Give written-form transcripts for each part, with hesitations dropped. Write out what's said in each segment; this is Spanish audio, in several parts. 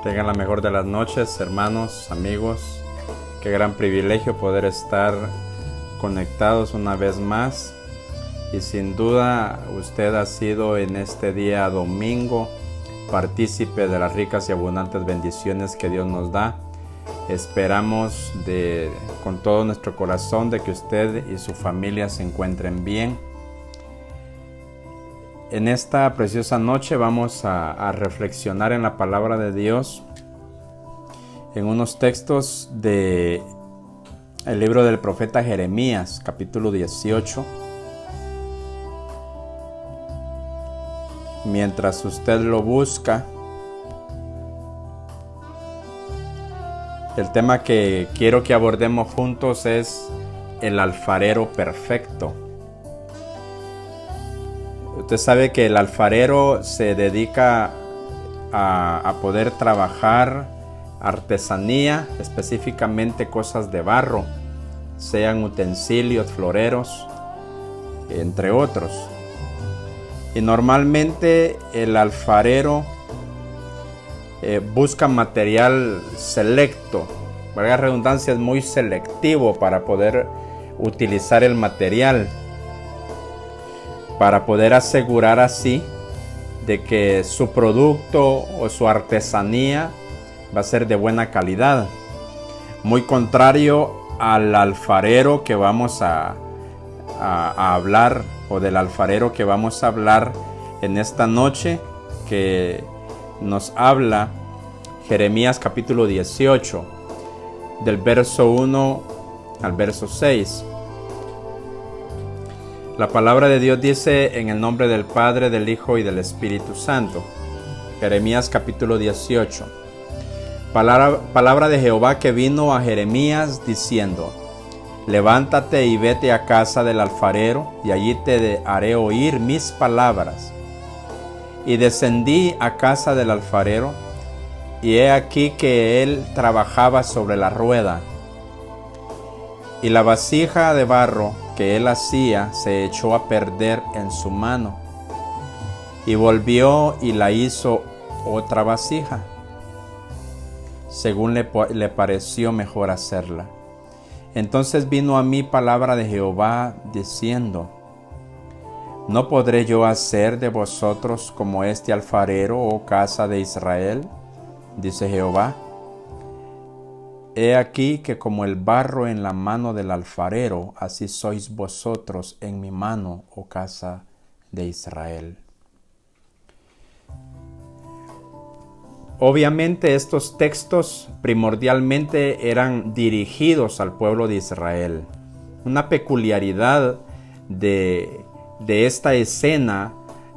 Tengan la mejor de las noches, hermanos, amigos. Qué gran privilegio poder estar conectados una vez más. Y sin duda usted ha sido en este día domingo partícipe de las ricas y abundantes bendiciones que Dios nos da. Esperamos con todo nuestro corazón de que usted y su familia se encuentren bien. En esta preciosa noche vamos a reflexionar en la palabra de Dios, en unos textos del libro del profeta Jeremías, capítulo 18. Mientras usted lo busca, el tema que quiero que abordemos juntos es el alfarero perfecto. Usted sabe que el alfarero se dedica a poder trabajar artesanía, específicamente cosas de barro, sean utensilios, floreros, entre otros. Y normalmente el alfarero busca material selecto, valga la redundancia, es muy selectivo para poder utilizar el material, para poder asegurar así de que su producto o su artesanía va a ser de buena calidad. Muy contrario al alfarero que vamos a hablar, o del alfarero que vamos a hablar en esta noche, que nos habla Jeremías capítulo 18, del verso 1 al verso 6. La palabra de Dios dice: en el nombre del Padre, del Hijo y del Espíritu Santo. Jeremías capítulo 18. Palabra de Jehová que vino a Jeremías diciendo: levántate y vete a casa del alfarero, y allí te haré oír mis palabras. Y descendí a casa del alfarero, y he aquí que él trabajaba sobre la rueda. Y la vasija de barro que él hacía se echó a perder en su mano. Y volvió y la hizo otra vasija, según le pareció mejor hacerla. Entonces vino a mí palabra de Jehová diciendo: ¿no podré yo hacer de vosotros como este alfarero, oh casa de Israel? Dice Jehová. He aquí que como el barro en la mano del alfarero, así sois vosotros en mi mano, oh casa de Israel. Obviamente estos textos primordialmente eran dirigidos al pueblo de Israel. Una peculiaridad de esta escena,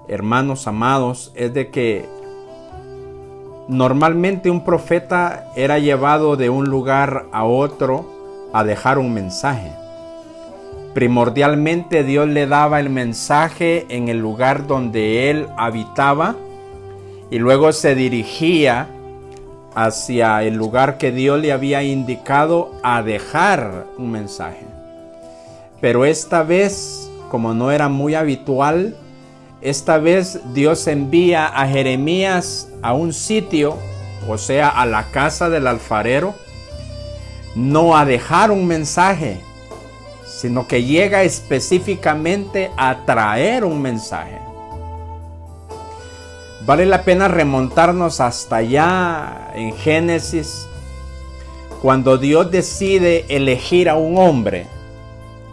hermanos amados, es de que normalmente un profeta era llevado de un lugar a otro a dejar un mensaje. Primordialmente Dios le daba el mensaje en el lugar donde él habitaba, y luego se dirigía hacia el lugar que Dios le había indicado a dejar un mensaje. Pero esta vez, como no era muy habitual, esta vez Dios envía a Jeremías a un sitio, o sea, a la casa del alfarero, no a dejar un mensaje, sino que llega específicamente a traer un mensaje. Vale la pena remontarnos hasta allá en Génesis, cuando Dios decide elegir a un hombre,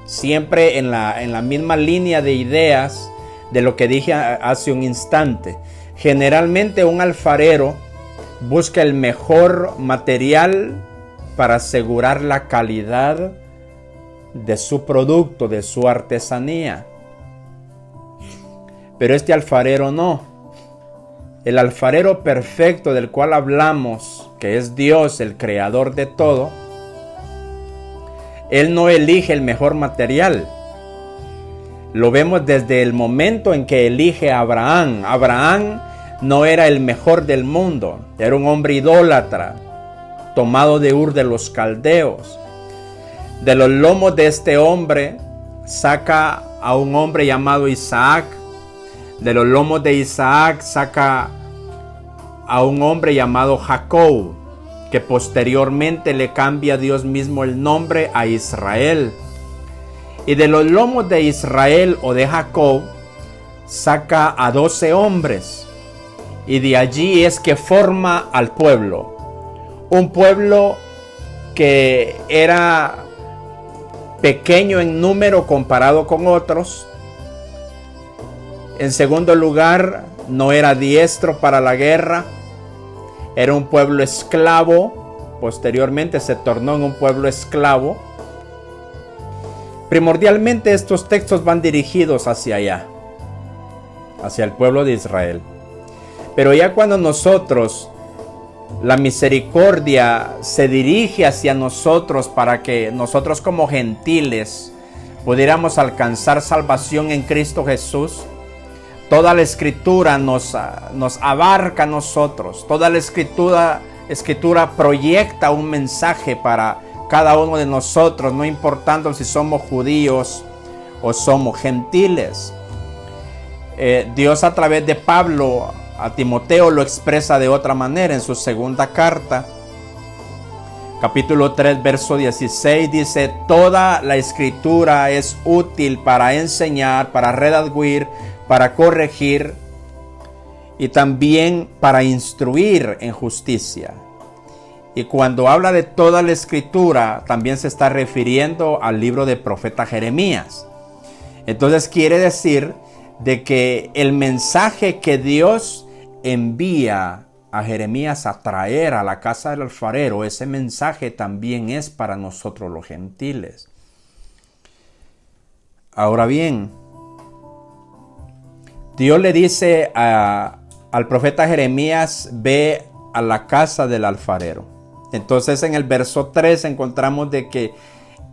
siempre en la misma línea de ideas de lo que dije hace un instante. Generalmente un alfarero busca el mejor material para asegurar la calidad de su producto, de su artesanía. Pero este alfarero no. El alfarero perfecto del cual hablamos, que es Dios, el creador de todo, Él no elige el mejor material. Lo vemos desde el momento en que elige a Abraham. Abraham no era el mejor del mundo, era un hombre idólatra, tomado de Ur de los Caldeos. De los lomos de este hombre saca a un hombre llamado Isaac. De los lomos de Isaac saca a un hombre llamado Jacob, que posteriormente le cambia Dios mismo el nombre a Israel. Y de los lomos de Israel o de Jacob saca a 12 hombres. Y de allí es que forma al pueblo. Un pueblo que era pequeño en número comparado con otros. En segundo lugar, no era diestro para la guerra. Era un pueblo esclavo. Posteriormente se tornó en un pueblo esclavo. Primordialmente estos textos van dirigidos hacia allá, hacia el pueblo de Israel. Pero ya cuando nosotros, la misericordia se dirige hacia nosotros para que nosotros como gentiles pudiéramos alcanzar salvación en Cristo Jesús, toda la escritura nos abarca a nosotros. Toda la escritura proyecta un mensaje para cada uno de nosotros, no importando si somos judíos o somos gentiles. Dios a través de Pablo a Timoteo lo expresa de otra manera en su segunda carta. Capítulo 3, verso 16 dice: toda la escritura es útil para enseñar, para redarguir, para corregir y también para instruir en justicia. Y cuando habla de toda la escritura, también se está refiriendo al libro del profeta Jeremías. Entonces quiere decir de que el mensaje que Dios envía a Jeremías a traer a la casa del alfarero, ese mensaje también es para nosotros los gentiles. Ahora bien, Dios le dice al profeta Jeremías: ve a la casa del alfarero. Entonces en el verso 3 encontramos de que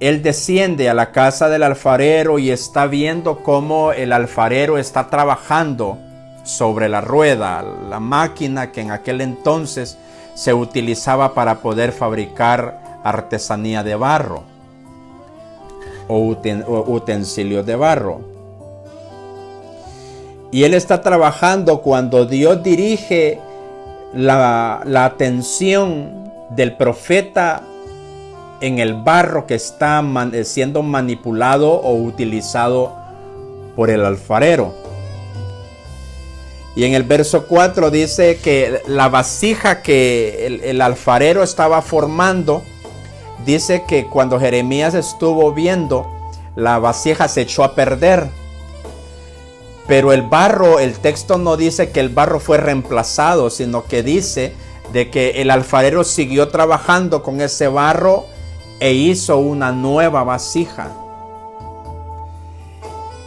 él desciende a la casa del alfarero y está viendo cómo el alfarero está trabajando sobre la rueda, la máquina que en aquel entonces se utilizaba para poder fabricar artesanía de barro o utensilios de barro. Y él está trabajando cuando Dios dirige la atención del profeta en el barro que está siendo manipulado o utilizado por el alfarero. Y en el verso 4 dice que la vasija que el alfarero estaba formando, dice que cuando Jeremías estuvo viendo, la vasija se echó a perder. Pero el barro, el texto no dice que el barro fue reemplazado, sino que dice de que el alfarero siguió trabajando con ese barro e hizo una nueva vasija.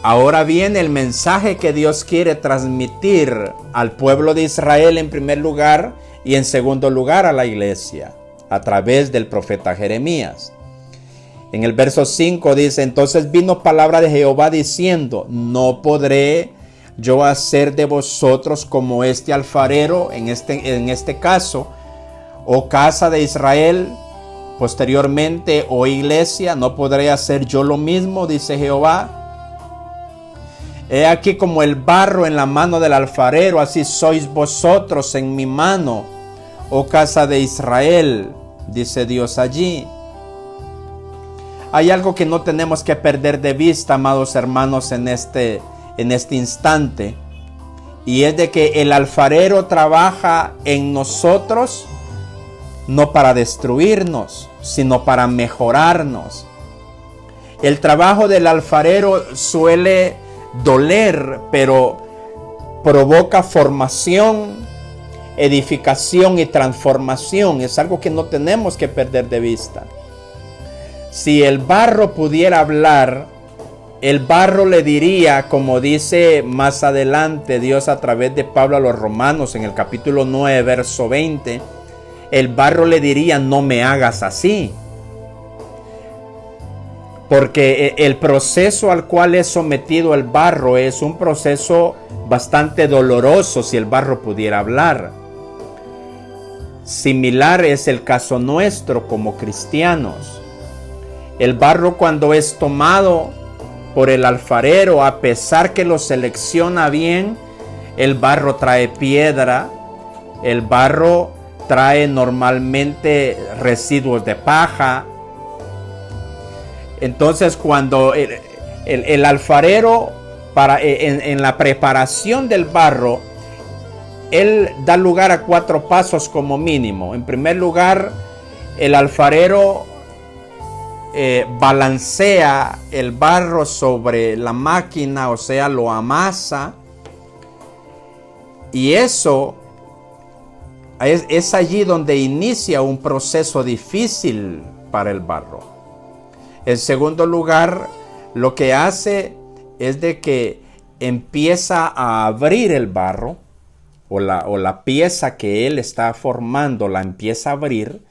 Ahora viene el mensaje que Dios quiere transmitir al pueblo de Israel en primer lugar y en segundo lugar a la iglesia a través del profeta Jeremías. En el verso 5 dice: entonces vino palabra de Jehová diciendo: no podré yo hacer de vosotros como este alfarero, en este caso, oh casa de Israel, posteriormente, oh iglesia, no podré hacer yo lo mismo, dice Jehová. He aquí como el barro en la mano del alfarero, así sois vosotros en mi mano, oh casa de Israel, dice Dios allí. Hay algo que no tenemos que perder de vista, amados hermanos, en este instante, y es de que el alfarero trabaja en nosotros no para destruirnos, sino para mejorarnos. El trabajo del alfarero suele doler, pero provoca formación, edificación y transformación. Es algo que no tenemos que perder de vista. Si el barro pudiera hablar, el barro le diría, como dice más adelante Dios a través de Pablo a los Romanos en el capítulo 9, verso 20, el barro le diría: no me hagas así. Porque el proceso al cual es sometido el barro es un proceso bastante doloroso si el barro pudiera hablar. Similar es el caso nuestro como cristianos. El barro, cuando es tomado por el alfarero, a pesar que lo selecciona bien, el barro trae piedra, El barro trae normalmente residuos de paja. Entonces, cuando el alfarero, en la preparación del barro, él da lugar a 4 pasos como mínimo. En primer lugar, el alfarero balancea el barro sobre la máquina, o sea, lo amasa. Y eso es allí donde inicia un proceso difícil para el barro. En segundo lugar, lo que hace es de que empieza a abrir el barro, o la pieza que él está formando la empieza a abrir.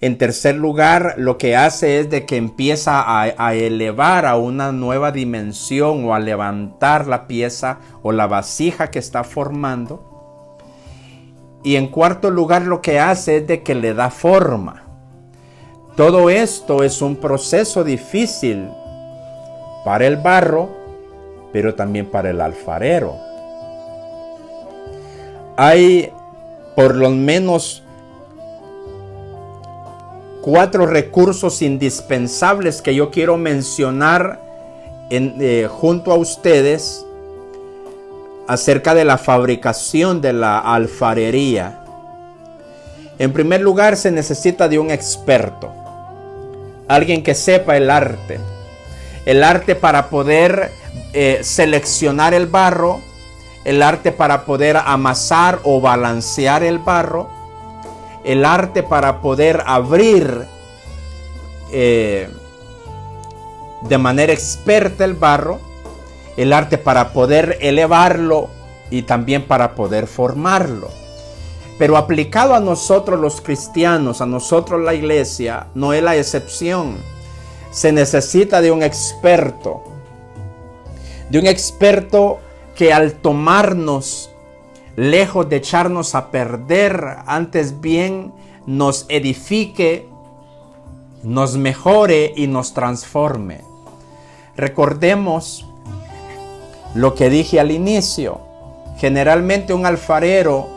En tercer lugar, lo que hace es de que empieza a elevar a una nueva dimensión, o a levantar la pieza o la vasija que está formando. Y en cuarto lugar, lo que hace es de que le da forma. Todo esto es un proceso difícil para el barro, pero también para el alfarero. Hay por lo menos 4 recursos indispensables que yo quiero mencionar junto a ustedes acerca de la fabricación de la alfarería. En primer lugar, se necesita de un experto, alguien que sepa el arte para poder seleccionar el barro, el arte para poder amasar o balancear el barro, el arte para poder abrir de manera experta el barro, el arte para poder elevarlo y también para poder formarlo. Pero aplicado a nosotros los cristianos, a nosotros la iglesia, no es la excepción. Se necesita de un experto que al tomarnos, lejos de echarnos a perder, antes bien nos edifique, nos mejore y nos transforme. Recordemos lo que dije al inicio. Generalmente un alfarero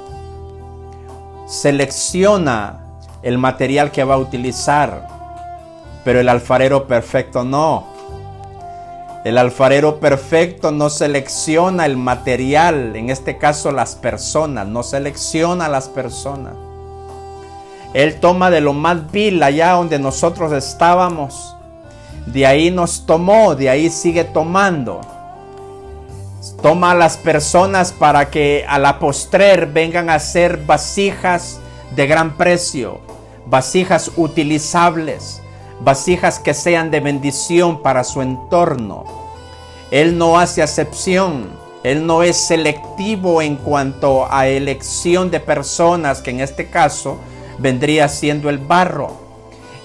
selecciona el material que va a utilizar, pero el alfarero perfecto no. El alfarero perfecto no selecciona el material, en este caso las personas, no selecciona a las personas. Él toma de lo más vil allá donde nosotros estábamos, de ahí nos tomó, de ahí sigue tomando. Toma a las personas para que a la postrer vengan a ser vasijas de gran precio, vasijas utilizables, vasijas que sean de bendición para su entorno. Él no hace acepción, Él no es selectivo en cuanto a elección de personas, que en este caso vendría siendo el barro.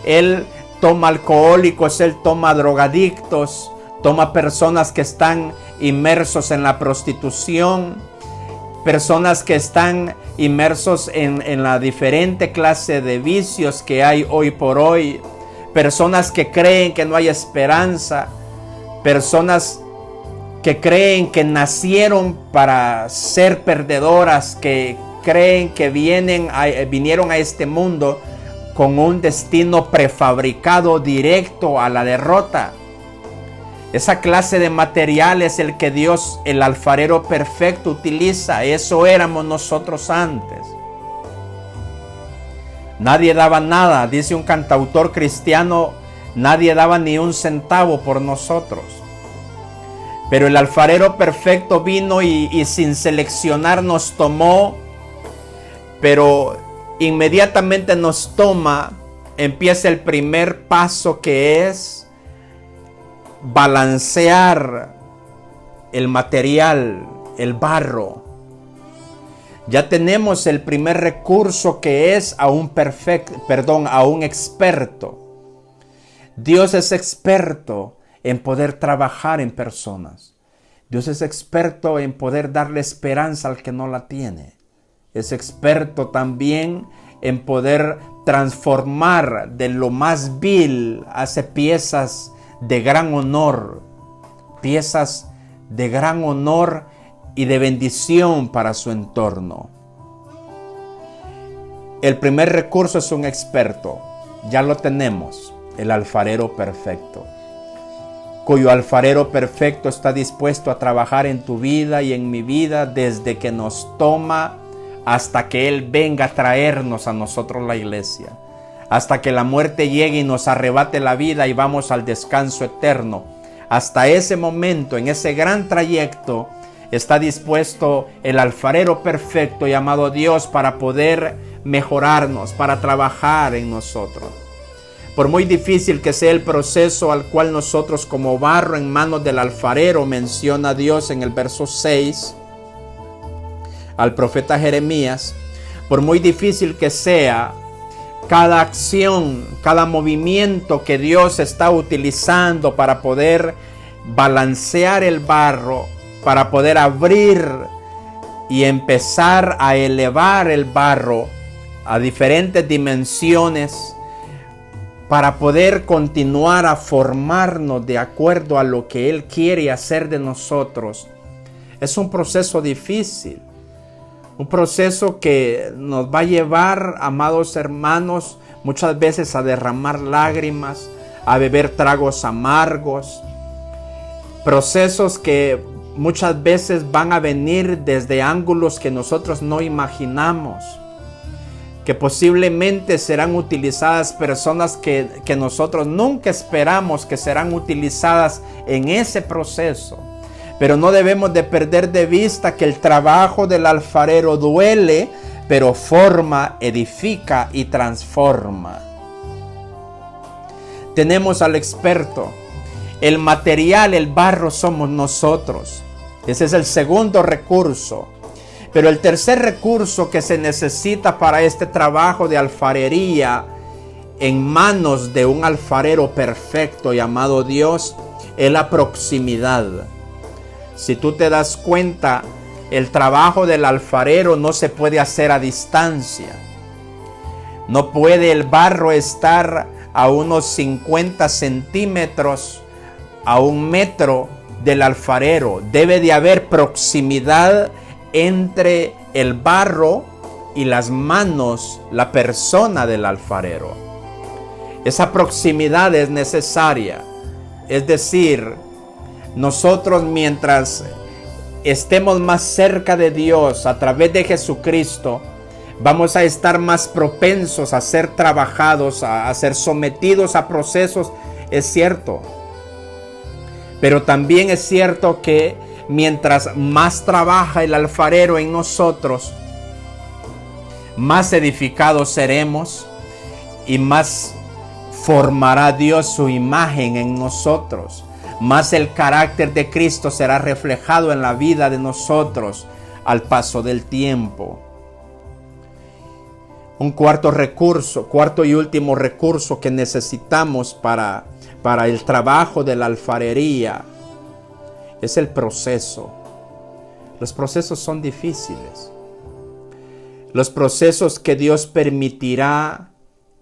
Él toma alcohólicos, Él toma drogadictos, toma personas que están inmersos en la prostitución, personas que están inmersos en la diferente clase de vicios que hay hoy por hoy, personas que creen que no hay esperanza, personas que creen que nacieron para ser perdedoras, que creen que vinieron a este mundo con un destino prefabricado directo a la derrota. Esa clase de material es el que Dios, el alfarero perfecto, utiliza. Eso éramos nosotros antes. Nadie daba nada, dice un cantautor cristiano, nadie daba ni un centavo por nosotros. Pero el alfarero perfecto vino y sin seleccionar nos tomó, pero inmediatamente nos toma, empieza el primer paso, que es balancear el material, el barro. Ya tenemos el primer recurso, que es a un experto. Dios es experto en poder trabajar en personas. Dios es experto en poder darle esperanza al que no la tiene. Es experto también en poder transformar de lo más vil, hace piezas de gran honor, piezas de gran honor y de bendición para su entorno. El primer recurso es un experto. Ya lo tenemos, el alfarero perfecto, cuyo alfarero perfecto está dispuesto a trabajar en tu vida y en mi vida desde que nos toma hasta que Él venga a traernos a nosotros la iglesia, hasta que la muerte llegue y nos arrebate la vida y vamos al descanso eterno. Hasta ese momento, en ese gran trayecto, está dispuesto el alfarero perfecto llamado Dios para poder mejorarnos, para trabajar en nosotros. Por muy difícil que sea el proceso al cual nosotros como barro en manos del alfarero, menciona Dios en el verso 6 al profeta Jeremías, por muy difícil que sea, cada acción, cada movimiento que Dios está utilizando para poder balancear el barro, para poder abrir y empezar a elevar el barro a diferentes dimensiones, para poder continuar a formarnos de acuerdo a lo que Él quiere hacer de nosotros. Es un proceso difícil, un proceso que nos va a llevar, amados hermanos, muchas veces a derramar lágrimas, a beber tragos amargos, procesos que muchas veces van a venir desde ángulos que nosotros no imaginamos, que posiblemente serán utilizadas personas que nosotros nunca esperamos que serán utilizadas en ese proceso. Pero no debemos de perder de vista que el trabajo del alfarero duele, pero forma, edifica y transforma. Tenemos al experto. El material, el barro somos nosotros. Ese es el segundo recurso. Pero el tercer recurso que se necesita para este trabajo de alfarería en manos de un alfarero perfecto llamado Dios es la proximidad. Si tú te das cuenta, el trabajo del alfarero no se puede hacer a distancia. No puede el barro estar a unos 50 centímetros, a 1 metro del alfarero. Debe de haber proximidad entre el barro y las manos, la persona del alfarero. Esa proximidad es necesaria. Es decir, nosotros mientras estemos más cerca de Dios a través de Jesucristo, vamos a estar más propensos a ser trabajados, a ser sometidos a procesos, es cierto. Pero también es cierto que mientras más trabaja el alfarero en nosotros, más edificados seremos y más formará Dios su imagen en nosotros. Más el carácter de Cristo será reflejado en la vida de nosotros al paso del tiempo. Un cuarto y último recurso que necesitamos para el trabajo de la alfarería es el proceso. Los procesos son difíciles. Los procesos que Dios permitirá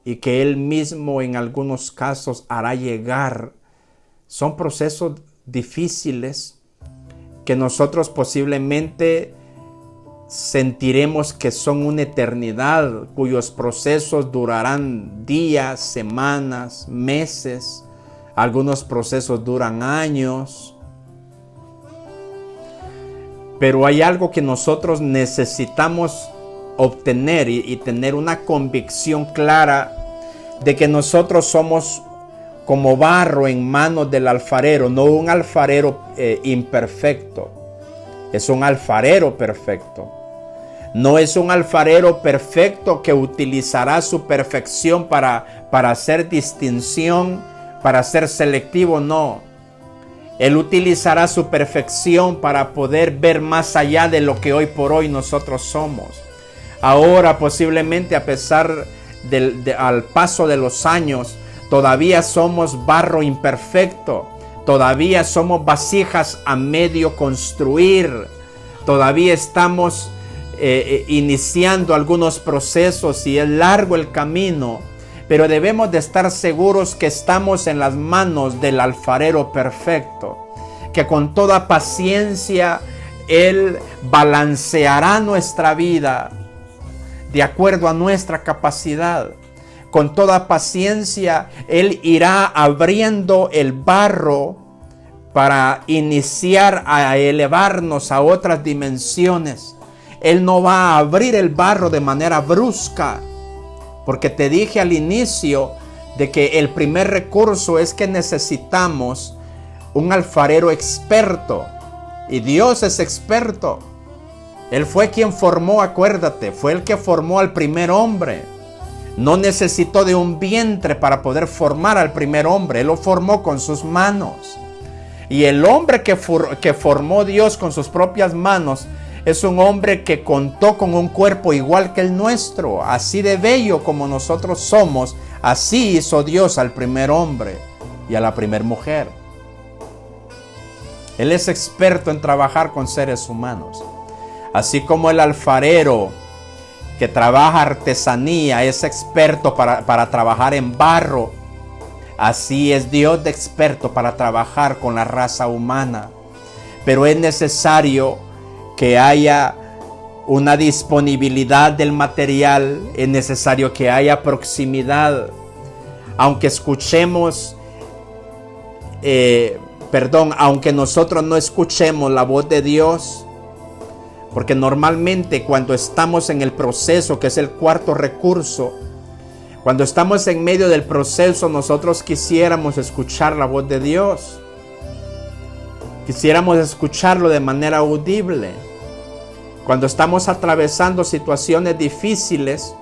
y que Él mismo en algunos casos hará llegar son procesos difíciles que nosotros posiblemente sentiremos que son una eternidad, cuyos procesos durarán días, semanas, meses. Algunos procesos duran años. Pero hay algo que nosotros necesitamos obtener y tener una convicción clara de que nosotros somos como barro en manos del alfarero, no un alfarero imperfecto, es un alfarero perfecto. No es un alfarero perfecto que utilizará su perfección para hacer distinción, para ser selectivo, no. Él utilizará su perfección para poder ver más allá de lo que hoy por hoy nosotros somos. Ahora posiblemente a pesar al paso de los años, todavía somos barro imperfecto, todavía somos vasijas a medio construir, todavía estamos iniciando algunos procesos y es largo el camino, pero debemos de estar seguros que estamos en las manos del alfarero perfecto, que con toda paciencia Él balanceará nuestra vida de acuerdo a nuestra capacidad. Con toda paciencia, Él irá abriendo el barro para iniciar a elevarnos a otras dimensiones. Él no va a abrir el barro de manera brusca, porque te dije al inicio de que el primer recurso es que necesitamos un alfarero experto, y Dios es experto. Él fue quien formó, acuérdate, fue el que formó al primer hombre. No necesitó de un vientre para poder formar al primer hombre. Él lo formó con sus manos. Y el hombre que formó Dios con sus propias manos es un hombre que contó con un cuerpo igual que el nuestro. Así de bello como nosotros somos, así hizo Dios al primer hombre y a la primer mujer. Él es experto en trabajar con seres humanos. Así como el alfarero que trabaja artesanía es experto para trabajar en barro, así es Dios de experto para trabajar con la raza humana. Pero es necesario que haya una disponibilidad del material, es necesario que haya proximidad. Aunque escuchemos, aunque nosotros no escuchemos la voz de Dios, porque normalmente cuando estamos en el proceso, que es el cuarto recurso, cuando estamos en medio del proceso, nosotros quisiéramos escuchar la voz de Dios. Quisiéramos escucharlo de manera audible. Cuando estamos atravesando situaciones difíciles,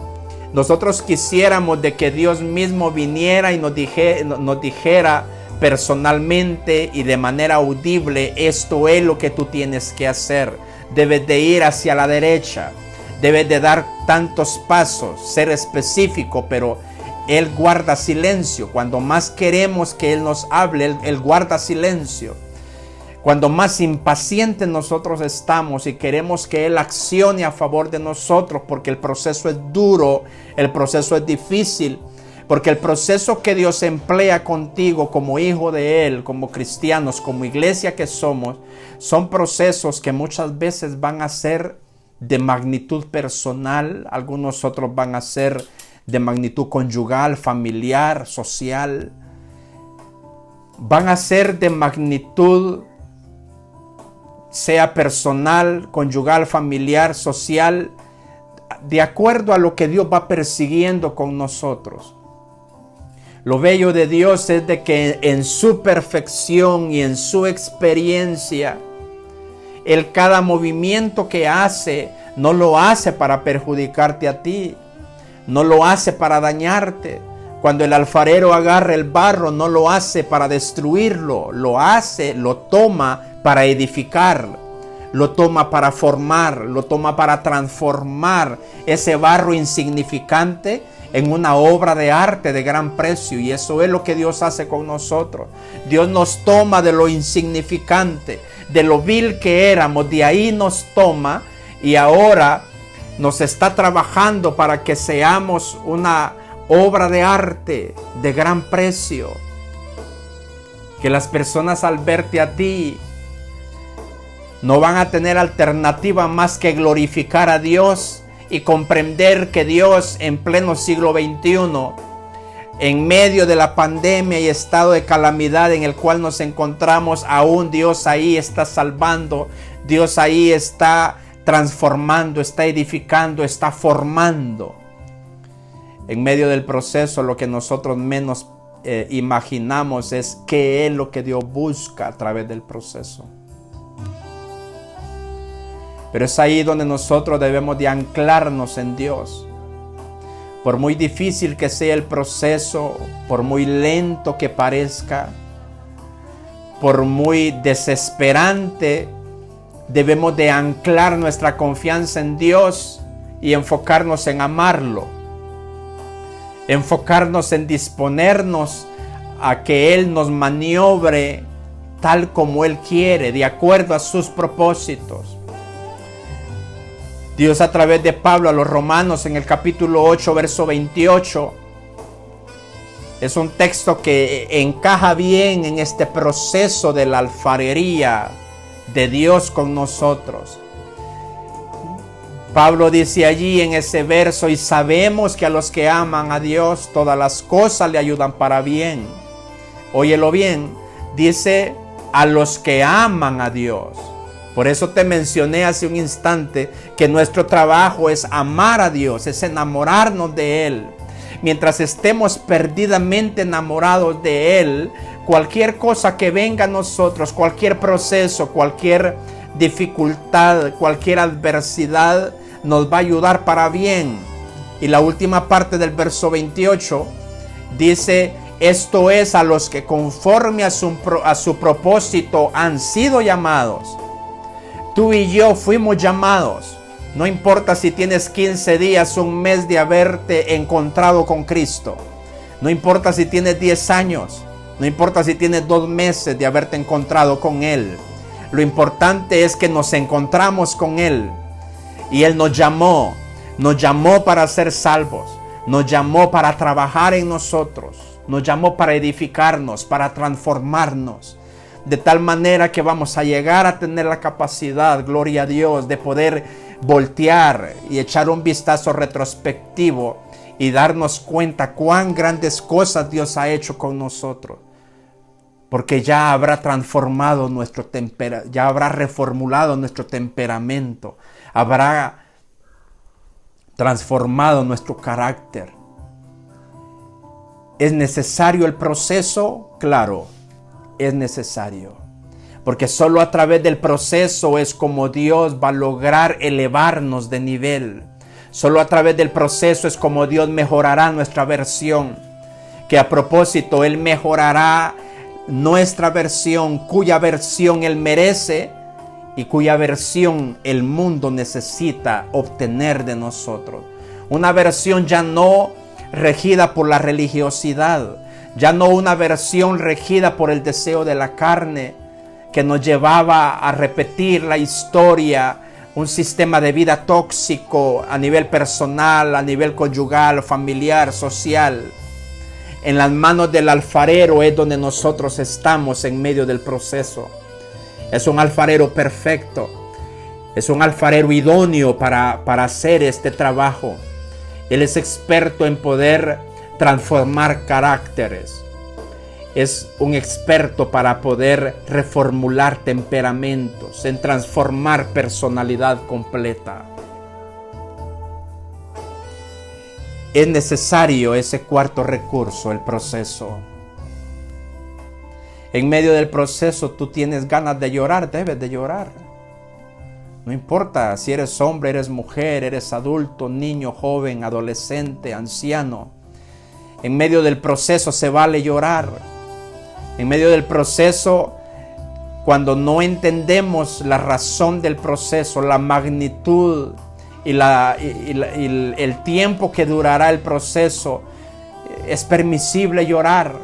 nosotros quisiéramos de que Dios mismo viniera y nos dijera personalmente y de manera audible: esto es lo que tú tienes que hacer. Debes de ir hacia la derecha, debes de dar tantos pasos, ser específico, pero Él guarda silencio. Cuando más queremos que Él nos hable, Él guarda silencio. Cuando más impacientes nosotros estamos y queremos que Él accione a favor de nosotros, porque el proceso es duro, el proceso es difícil, porque el proceso que Dios emplea contigo como hijo de Él, como cristianos, como iglesia que somos, son procesos que muchas veces van a ser de magnitud personal, algunos otros van a ser de magnitud conyugal, familiar, social, van a ser de magnitud sea personal, conyugal, familiar, social, de acuerdo a lo que Dios va persiguiendo con nosotros. Lo bello de Dios es de que en su perfección y en su experiencia, Él cada movimiento que hace, no lo hace para perjudicarte a ti, no lo hace para dañarte. Cuando el alfarero agarra el barro, no lo hace para destruirlo, lo toma para edificar, lo toma para formar, lo toma para transformar ese barro insignificante en una obra de arte de gran precio. Y eso es lo que Dios hace con nosotros. Dios nos toma de lo insignificante, de lo vil que éramos, de ahí nos toma y ahora nos está trabajando para que seamos una obra de arte de gran precio. Que las personas al verte a ti no van a tener alternativa más que glorificar a Dios y comprender que Dios en pleno siglo XXI, en medio de la pandemia y estado de calamidad en el cual nos encontramos, aún Dios ahí está salvando, Dios ahí está transformando, está edificando, está formando. En medio del proceso, lo que nosotros menos imaginamos es qué es lo que Dios busca a través del proceso. Pero es ahí donde nosotros debemos de anclarnos en Dios. Por muy difícil que sea el proceso, por muy lento que parezca, por muy desesperante, debemos de anclar nuestra confianza en Dios y enfocarnos en amarlo. Enfocarnos en disponernos a que Él nos maniobre tal como Él quiere, de acuerdo a sus propósitos. Dios a través de Pablo a los Romanos en el capítulo 8, verso 28, es un texto que encaja bien en este proceso de la alfarería de Dios con nosotros. Pablo dice allí en ese verso: y sabemos que a los que aman a Dios todas las cosas le ayudan para bien. Óyelo bien, dice a los que aman a Dios. Por eso te mencioné hace un instante que nuestro trabajo es amar a Dios, es enamorarnos de Él. Mientras estemos perdidamente enamorados de Él, cualquier cosa que venga a nosotros, cualquier proceso, cualquier dificultad, cualquier adversidad, nos va a ayudar para bien. Y la última parte del verso 28 dice: esto es a los que conforme a su propósito han sido llamados. Tú y yo fuimos llamados. No importa si tienes 15 días, un mes de haberte encontrado con Cristo. No importa si tienes 10 años. No importa si tienes 2 meses de haberte encontrado con Él. Lo importante es que nos encontramos con Él. Y Él nos llamó para ser salvos, nos llamó para trabajar en nosotros, nos llamó para edificarnos, para transformarnos, de tal manera que vamos a llegar a tener la capacidad, gloria a Dios, de poder voltear y echar un vistazo retrospectivo y darnos cuenta cuán grandes cosas Dios ha hecho con nosotros. Porque ya habrá transformado ya habrá reformulado nuestro temperamento, habrá transformado nuestro carácter. ¿Es necesario el proceso? Claro, es necesario. Porque solo a través del proceso es como Dios va a lograr elevarnos de nivel. Solo a través del proceso es como Dios mejorará nuestra versión. Que a propósito, Él mejorará nuestra versión, cuya versión Él merece y cuya versión el mundo necesita obtener de nosotros. Una versión ya no regida por la religiosidad, ya no una versión regida por el deseo de la carne que nos llevaba a repetir la historia, un sistema de vida tóxico a nivel personal, a nivel conyugal, familiar, social. En las manos del alfarero es donde nosotros estamos en medio del proceso. Es un alfarero perfecto. Es un alfarero idóneo para hacer este trabajo. Él es experto en poder transformar caracteres. Es un experto para poder reformular temperamentos, en transformar personalidad completa. Es necesario ese cuarto recurso, el proceso. En medio del proceso tú tienes ganas de llorar, debes de llorar. No importa si eres hombre, eres mujer, eres adulto, niño, joven, adolescente, anciano. En medio del proceso se vale llorar. En medio del proceso, cuando no entendemos la razón del proceso, la magnitud y el tiempo que durará el proceso, es permisible llorar.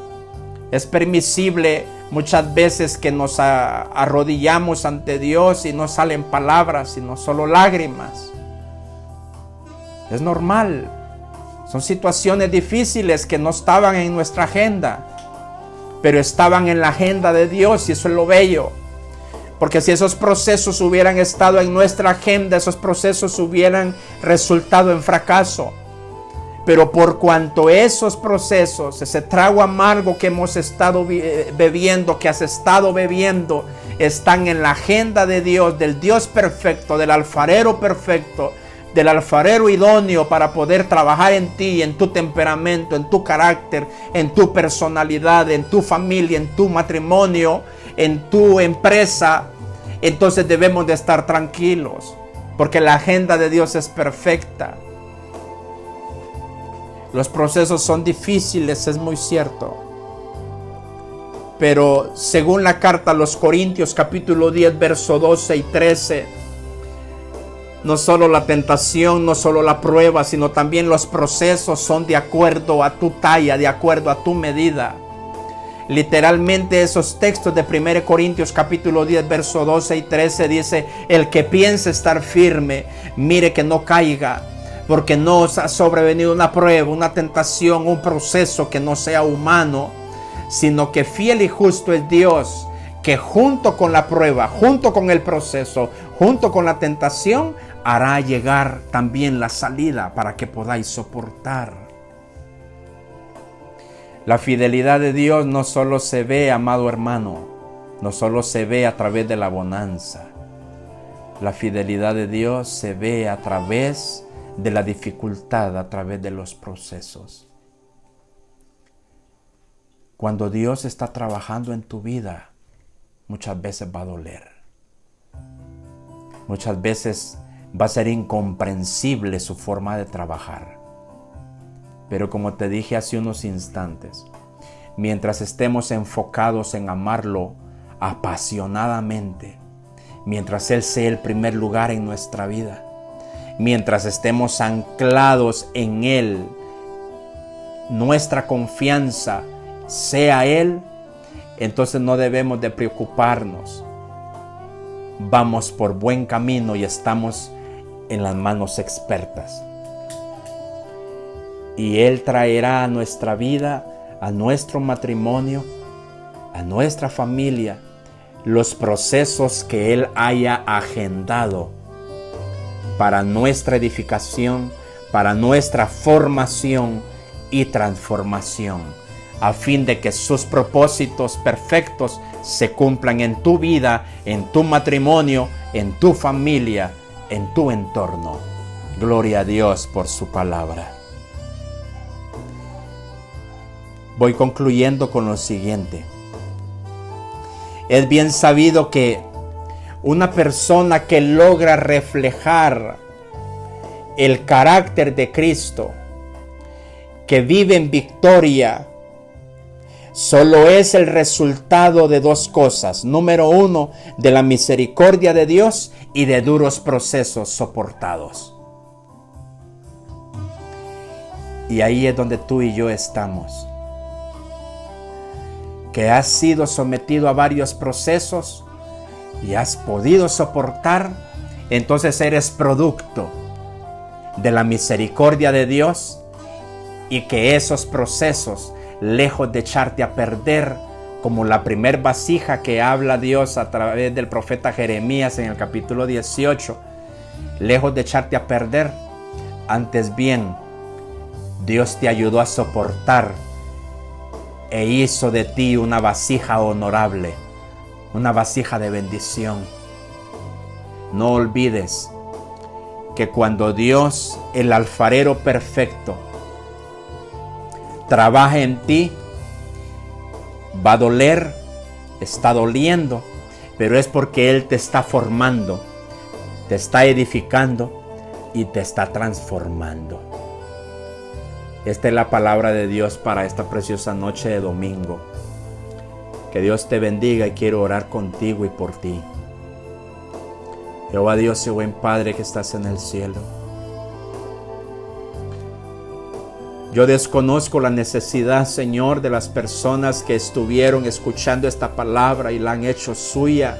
Es permisible muchas veces que nos arrodillamos ante Dios y no salen palabras, sino solo lágrimas. Es normal. Son situaciones difíciles que no estaban en nuestra agenda, pero estaban en la agenda de Dios, y eso es lo bello. Porque si esos procesos hubieran estado en nuestra agenda, esos procesos hubieran resultado en fracaso. Pero por cuanto esos procesos, ese trago amargo que hemos estado bebiendo, que has estado bebiendo, están en la agenda de Dios, del Dios perfecto, del alfarero perfecto, del alfarero idóneo para poder trabajar en ti, en tu temperamento, en tu carácter, en tu personalidad, en tu familia, en tu matrimonio, en tu empresa, entonces debemos de estar tranquilos, porque la agenda de Dios es perfecta. Los procesos son difíciles, es muy cierto. Pero según la carta a los Corintios, capítulo 10, verso 12 y 13, no solo la tentación, no solo la prueba, sino también los procesos son de acuerdo a tu talla, de acuerdo a tu medida. Literalmente esos textos de 1 Corintios capítulo 10, verso 12 y 13 dice: el que piense estar firme, mire que no caiga, porque no os ha sobrevenido una prueba, una tentación, un proceso que no sea humano, sino que fiel y justo es Dios, que junto con la prueba, junto con el proceso, junto con la tentación, hará llegar también la salida para que podáis soportar. La fidelidad de Dios no solo se ve, amado hermano, no solo se ve a través de la bonanza. La fidelidad de Dios se ve a través de la dificultad, a través de los procesos. Cuando Dios está trabajando en tu vida, muchas veces va a doler. Muchas veces va a ser incomprensible su forma de trabajar. Pero como te dije hace unos instantes, mientras estemos enfocados en amarlo apasionadamente, mientras Él sea el primer lugar en nuestra vida, mientras estemos anclados en Él, nuestra confianza sea Él, entonces no debemos de preocuparnos. Vamos por buen camino y estamos en las manos expertas. Y Él traerá a nuestra vida, a nuestro matrimonio, a nuestra familia, los procesos que Él haya agendado para nuestra edificación, para nuestra formación y transformación, a fin de que sus propósitos perfectos se cumplan en tu vida, en tu matrimonio, en tu familia, en tu entorno. Gloria a Dios por su palabra. Voy concluyendo con lo siguiente. Es bien sabido que una persona que logra reflejar el carácter de Cristo, que vive en victoria, solo es el resultado de dos cosas. Número uno, de la misericordia de Dios y de duros procesos soportados. Y ahí es donde tú y yo estamos. Que has sido sometido a varios procesos y has podido soportar, entonces eres producto de la misericordia de Dios, y que esos procesos, lejos de echarte a perder, como la primer vasija que habla Dios a través del profeta Jeremías en el capítulo 18, lejos de echarte a perder, antes bien, Dios te ayudó a soportar e hizo de ti una vasija honorable, una vasija de bendición. No olvides que cuando Dios, el alfarero perfecto, trabaja en ti, va a doler, está doliendo, pero es porque Él te está formando, te está edificando y te está transformando. Esta es la palabra de Dios para esta preciosa noche de domingo. Que Dios te bendiga y quiero orar contigo y por ti. Jehová Dios y buen Padre que estás en el cielo, yo desconozco la necesidad, Señor, de las personas que estuvieron escuchando esta palabra y la han hecho suya,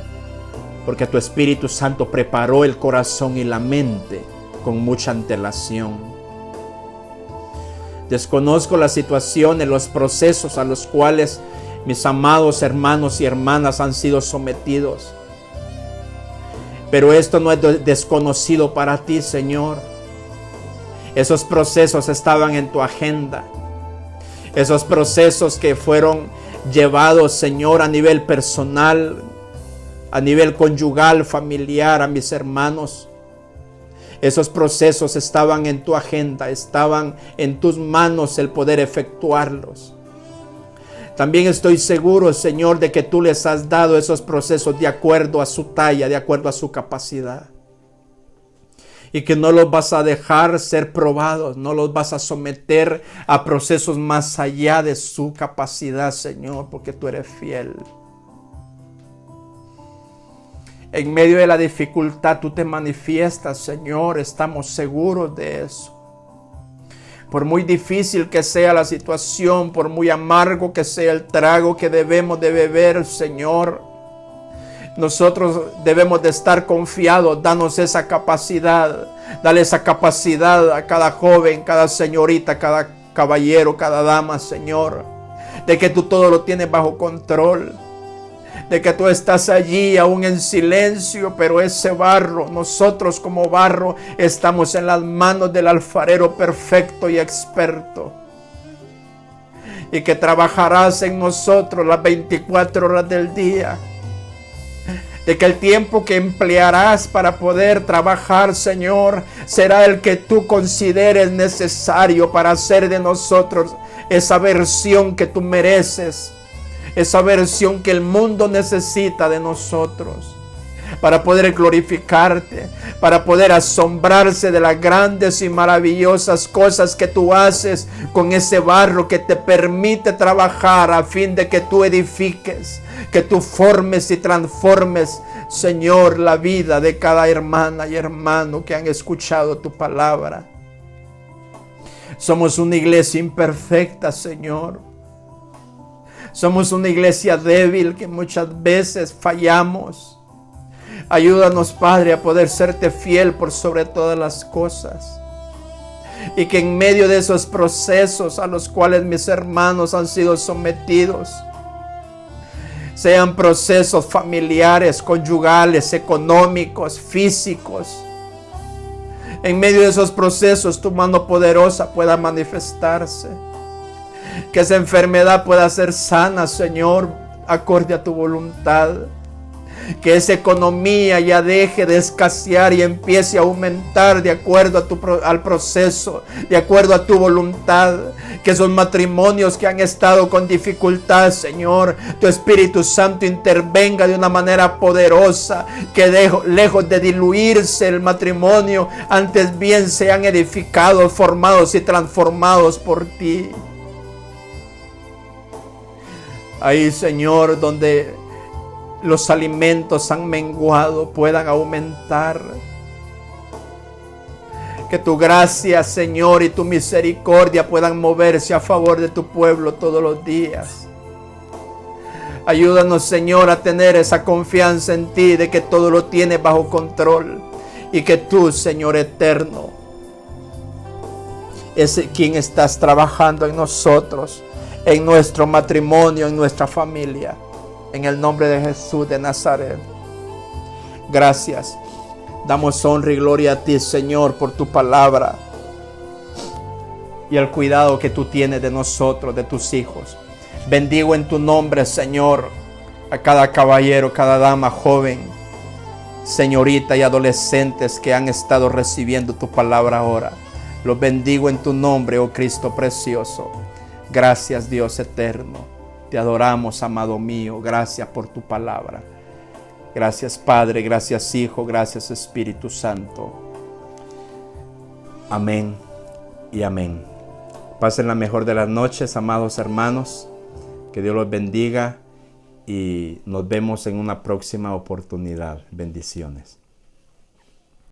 porque tu Espíritu Santo preparó el corazón y la mente con mucha antelación. Desconozco la situación, los procesos a los cuales mis amados hermanos y hermanas han sido sometidos. Pero esto no es desconocido para ti, Señor. Esos procesos estaban en tu agenda. Esos procesos que fueron llevados, Señor, a nivel personal, a nivel conyugal, familiar, a mis hermanos. Esos procesos estaban en tu agenda, estaban en tus manos el poder efectuarlos. También estoy seguro, Señor, de que tú les has dado esos procesos de acuerdo a su talla, de acuerdo a su capacidad. Y que no los vas a dejar ser probados, no los vas a someter a procesos más allá de su capacidad, Señor, porque tú eres fiel. En medio de la dificultad tú te manifiestas, Señor, estamos seguros de eso. Por muy difícil que sea la situación, por muy amargo que sea el trago que debemos de beber, Señor, nosotros debemos de estar confiados. Danos esa capacidad, dale esa capacidad a cada joven, cada señorita, cada caballero, cada dama, Señor, de que tú todo lo tienes bajo control. de que tú estás allí aún en silencio, pero ese barro, nosotros como barro, estamos en las manos del alfarero perfecto y experto. Y que trabajarás en nosotros las 24 horas del día. De que el tiempo que emplearás para poder trabajar, Señor, será el que tú consideres necesario para hacer de nosotros esa versión que tú mereces, esa versión que el mundo necesita de nosotros, para poder glorificarte, para poder asombrarse de las grandes y maravillosas cosas que tú haces con ese barro que te permite trabajar a fin de que tú edifiques, que tú formes y transformes, Señor, la vida de cada hermana y hermano que han escuchado tu palabra. Somos una iglesia imperfecta, Señor. Somos una iglesia débil que muchas veces fallamos. Ayúdanos, Padre, a poder serte fiel por sobre todas las cosas. Y que en medio de esos procesos a los cuales mis hermanos han sido sometidos, sean procesos familiares, conyugales, económicos, físicos, en medio de esos procesos tu mano poderosa pueda manifestarse. Que esa enfermedad pueda ser sana, Señor, acorde a tu voluntad. Que esa economía ya deje de escasear y empiece a aumentar de acuerdo al proceso, de acuerdo a tu voluntad. Que esos matrimonios que han estado con dificultad, Señor, tu Espíritu Santo intervenga de una manera poderosa. Que lejos de diluirse el matrimonio, antes bien sean edificados, formados y transformados por ti. Ahí, Señor, donde los alimentos han menguado, puedan aumentar. Que tu gracia, Señor, y tu misericordia puedan moverse a favor de tu pueblo todos los días. Ayúdanos, Señor, a tener esa confianza en ti, de que todo lo tienes bajo control. Y que tú, Señor eterno, es quien estás trabajando en nosotros, en nuestro matrimonio, en nuestra familia. En el nombre de Jesús de Nazaret. Gracias. Damos honra y gloria a ti, Señor, por tu palabra y el cuidado que tú tienes de nosotros, de tus hijos. Bendigo en tu nombre, Señor, a cada caballero, cada dama, joven, señorita y adolescentes que han estado recibiendo tu palabra ahora. Los bendigo en tu nombre, oh Cristo precioso. Gracias, Dios eterno. Te adoramos, amado mío. Gracias por tu palabra. Gracias, Padre. Gracias, Hijo. Gracias, Espíritu Santo. Amén y amén. Pasen la mejor de las noches, amados hermanos. Que Dios los bendiga y nos vemos en una próxima oportunidad. Bendiciones.